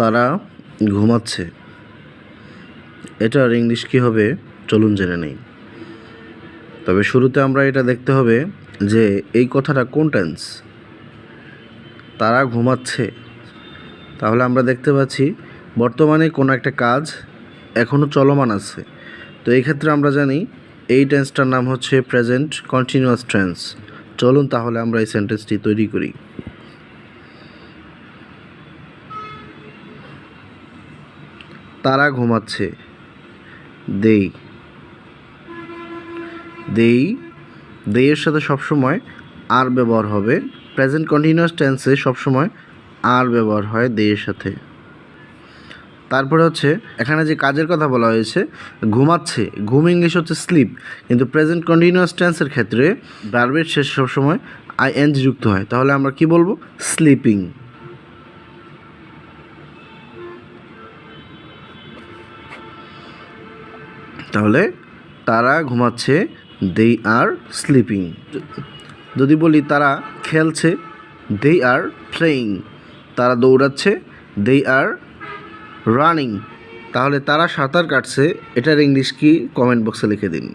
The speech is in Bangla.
তারা ঘুমাচ্ছে, এটার ইংলিশ কী হবে চলুন জেনে নেই। তবে শুরুতে আমরা এটা দেখতে হবে যে এই কথাটা কোন টেন্স। তারা ঘুমাচ্ছে, তাহলে আমরা দেখতে পাচ্ছি বর্তমানে কোনো একটা কাজ এখনও চলমান আছে। তো এই ক্ষেত্রে আমরা জানি এই টেন্সটার নাম হচ্ছে প্রেজেন্ট কন্টিনিউয়াস টেন্স। চলুন তাহলে আমরা এই সেন্টেন্সটি তৈরি করি। তারা ঘুমাচ্ছে, দেই এর সাথে সবসময় আর ব্যবহার হবে। প্রেজেন্ট কন্টিনিউয়াস টেন্সে সবসময় আর ব্যবহার হয় দে এর সাথে। তারপরে হচ্ছে এখানে যে কাজের কথা বলা হয়েছে ঘুমাচ্ছে, ঘুম ইংলিশ হচ্ছে স্লিপ, কিন্তু প্রেজেন্ট কন্টিনিউয়াস টেন্সের ক্ষেত্রে ভার্বের শেষে সবসময় আইএনজি যুক্ত হয়। তাহলে আমরা কি বলবো? স্লিপিং। তাহলে তারা ঘুমাচ্ছে, দে আর স্লিপিং। যদি বলি তারা খেলছে, দে আর প্লেয়িং। তারা দৌড়াচ্ছে, দে আর রানিং। তাহলে তারা সাঁতার কাটছে, এটার ইংলিশ কি কমেন্ট বক্সে লিখে দিন।